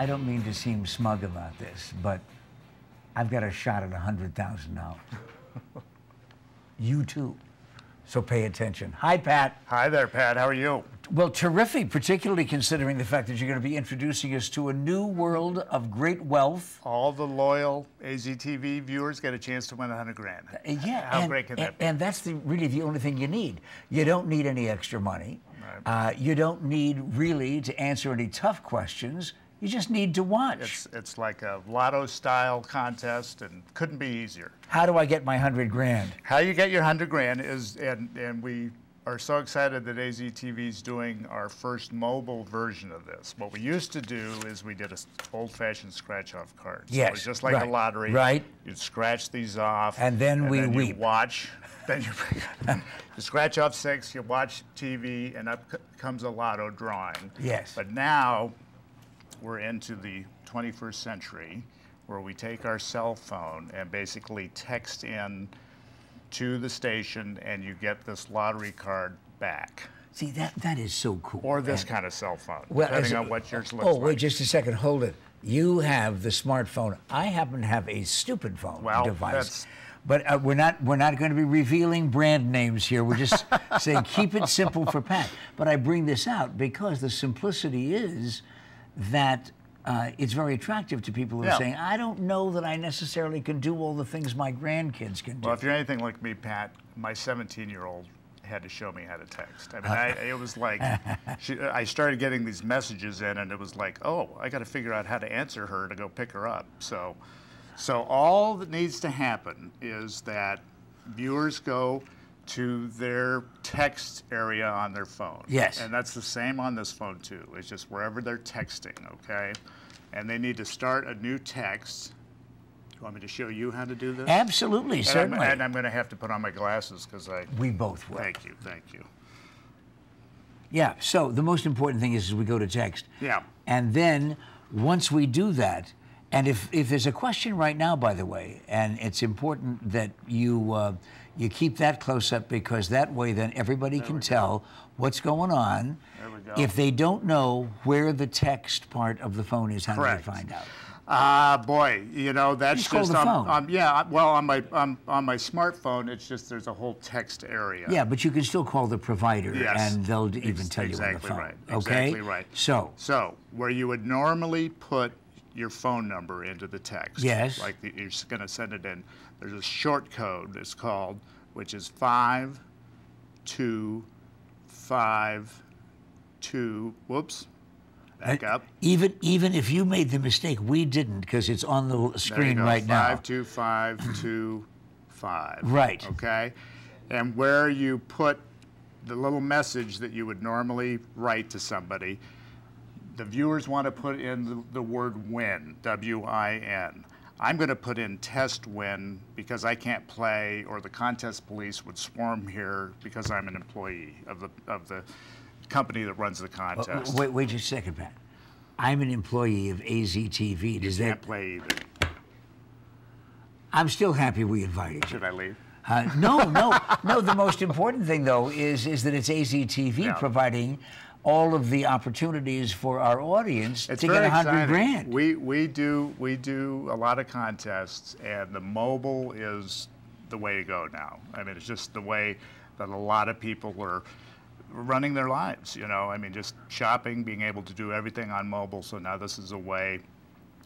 I don't mean to seem smug about this, but I've got a shot at $100,000. You too. So pay attention. Hi, Pat. Hi there, Pat. How are you? Well, terrific, particularly considering the fact that you're going to be introducing us to a new world of great wealth. All the loyal AZTV viewers get a chance to win $100,000. Yeah. How great can that be? And that's really the only thing you need. You don't need any extra money. Right. You don't need really to answer any tough questions. You just need to watch. It's like a lotto-style contest, and couldn't be easier. How do I get my $100,000? How you get your $100,000 is, and we are so excited that AZTV is doing our first mobile version of this. What we used to do is we did an old-fashioned scratch-off card. Yes, so it was just like a lottery. Right. You'd scratch these off. And then we weep. weep. You watch. Then you scratch off 6, you watch TV, and up comes a lotto drawing. Yes. But now we're into the 21st century where we take our cell phone and basically text in to the station, and you get this lottery card back. See, that is so cool. Or this kind of cell phone, well, depending on what yours looks like. Oh, wait just a second. Hold it. You have the smartphone. I happen to have a stupid phone device. But we're not going to be revealing brand names here. We're just saying keep it simple for Pat. But I bring this out because the simplicity is that it's very attractive to people who are saying, I don't know that I necessarily can do all the things my grandkids can do. Well, if you're anything like me, Pat, my 17-year-old had to show me how to text. I mean, it was like, I started getting these messages in, and it was like, oh, I got to figure out how to answer her to go pick her up. So all that needs to happen is that viewers go to their text area on their phone. Yes. And that's the same on this phone, too. It's just wherever they're texting, okay? And they need to start a new text. Do you want me to show you how to do this? Absolutely, certainly. And I'm going to have to put on my glasses because We both will. Thank you. Yeah, so the most important thing is we go to text. Yeah. And then once we do that, and if there's a question right now, by the way, and it's important that you keep that close up because that way then everybody can tell what's going on. There we go. If they don't know where the text part of the phone is, how do they find out? Boy, you know, that's call the phone. Yeah, well, on my smartphone, it's just there's a whole text area. Yeah, but you can still call the provider, and they'll even tell you on the phone. Right. Okay? Exactly right. So where you would normally put your phone number into the text. Yes. Like you're going to send it in. There's a short code, it's called, which is 5252. Whoops. Back up. Even if you made the mistake, we didn't because it's on the screen right now. 52525. Right. Okay. And where you put the little message that you would normally write to somebody, the viewers want to put in the word win, W-I-N. I'm going to put in test win because I can't play, or the contest police would swarm here because I'm an employee of the company that runs the contest. Wait just a second, Pat. I'm an employee of AZTV. You can't play either. I'm still happy we invited you. Should I leave? No. The most important thing, though, is that it's AZTV providing all of the opportunities for our audience to get $100,000. We do a lot of contests, and the mobile is the way to go now. I mean, it's just the way that a lot of people are running their lives, you know. I mean, just shopping, being able to do everything on mobile. So now this is a way.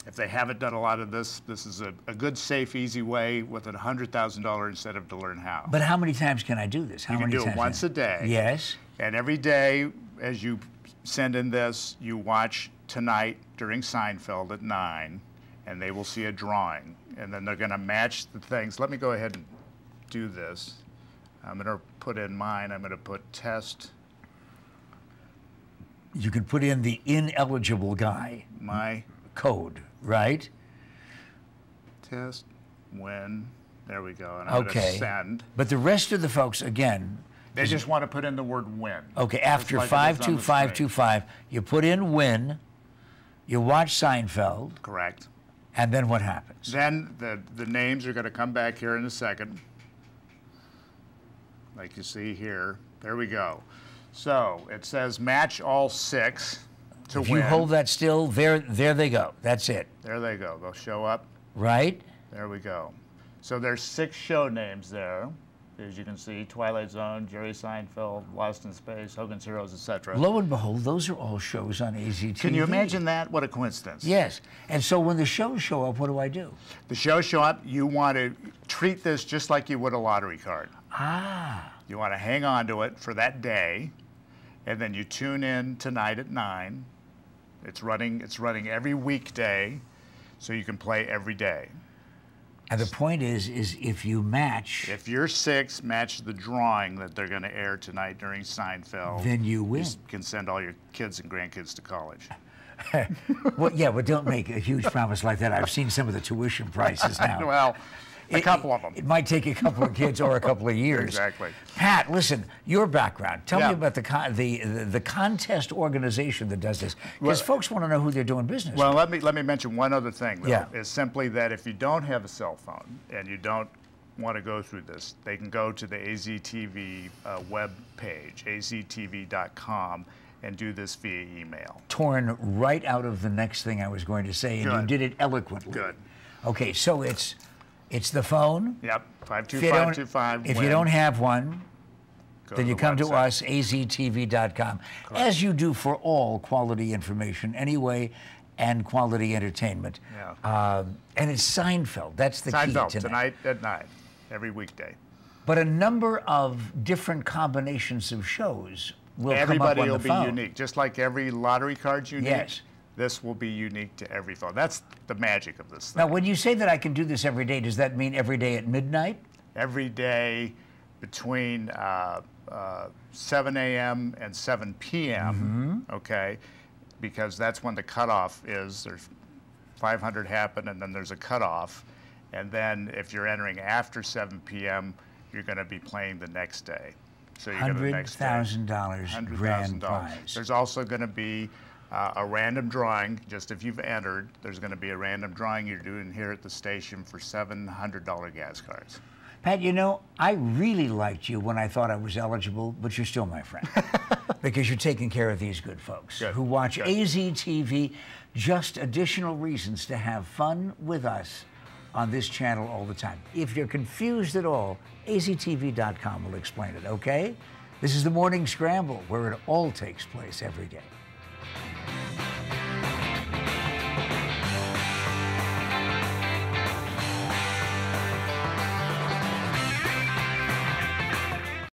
If they haven't done a lot of this, this is a good, safe, easy way with a $100,000 incentive to learn how. But how many times can I do this? You can do it once a day. Yes. And every day, as you send in this, you watch tonight during Seinfeld at 9, and they will see a drawing. And then they're going to match the things. Let me go ahead and do this. I'm going to put in mine. I'm going to put test. You can put in the ineligible guy. My code, right? Test win. There we go. And I'm going to send. But the rest of the folks, again, they just want to put in the word win. Okay, after 52525, you put in win, you watch Seinfeld. Correct. And then what happens? Then the names are going to come back here in a second. Like you see here. There we go. So it says match all 6. to if win. you hold that still, there they go. That's it. There they go. They'll show up. Right? There we go. So there's 6 show names there. As you can see, Twilight Zone, Jerry Seinfeld, Lost in Space, Hogan's Heroes, etc. Lo and behold, those are all shows on AZTV. Can you imagine that? What a coincidence. Yes. And so when the shows show up, what do I do? The shows show up, you want to treat this just like you would a lottery card. Ah. You want to hang on to it for that day, and then you tune in tonight at 9. It's running every weekday, so you can play every day. And the point is if you match... If your 6 match the drawing that they're going to air tonight during Seinfeld... Then you win. You can send all your kids and grandkids to college. Well, yeah, but don't make a huge promise like that. I've seen some of the tuition prices now. Well, a couple of them. It might take a couple of kids or a couple of years. Exactly. Pat, listen, your background. Tell me about the contest organization that does this, because folks want to know who they're doing business Well, with. let me mention one other thing, though. Yeah. Is simply that if you don't have a cell phone and you don't want to go through this, they can go to the AZTV web page, aztv.com, and do this via email. Torn right out of the next thing I was going to say, and you did it eloquently. Good. Okay, so it's the phone. Yep, 52525. If you don't have one, Go then to you the come to website. us, aztv.com, as you do for all quality information anyway, and quality entertainment. Yeah. And it's Seinfeld. That's the Seinfeld, key tonight at 9, every weekday. But a number of different combinations of shows will Everybody come up on will the be phone. unique. Just like every lottery card's unique, Yes. this will be unique to every phone. That's the magic of this thing. Now, when you say that I can do this every day, does that mean every day at midnight? Every day between 7 a.m. and 7 p.m., okay? Because that's when the cutoff is. There's 500 happen, and then there's a cutoff. And then if you're entering after 7 p.m., you're going to be playing the next day. So you go to the next day. $100,000 grand prize. There's also going to be a random drawing. Just if you've entered, there's going to be a random drawing you're doing here at the station for $700 gas cards. Pat, you know, I really liked you when I thought I was eligible, but you're still my friend. Because you're taking care of these good folks who watch AZTV. Just additional reasons to have fun with us on this channel all the time. If you're confused at all, aztv.com will explain it, okay? This is the Morning Scramble, where it all takes place every day.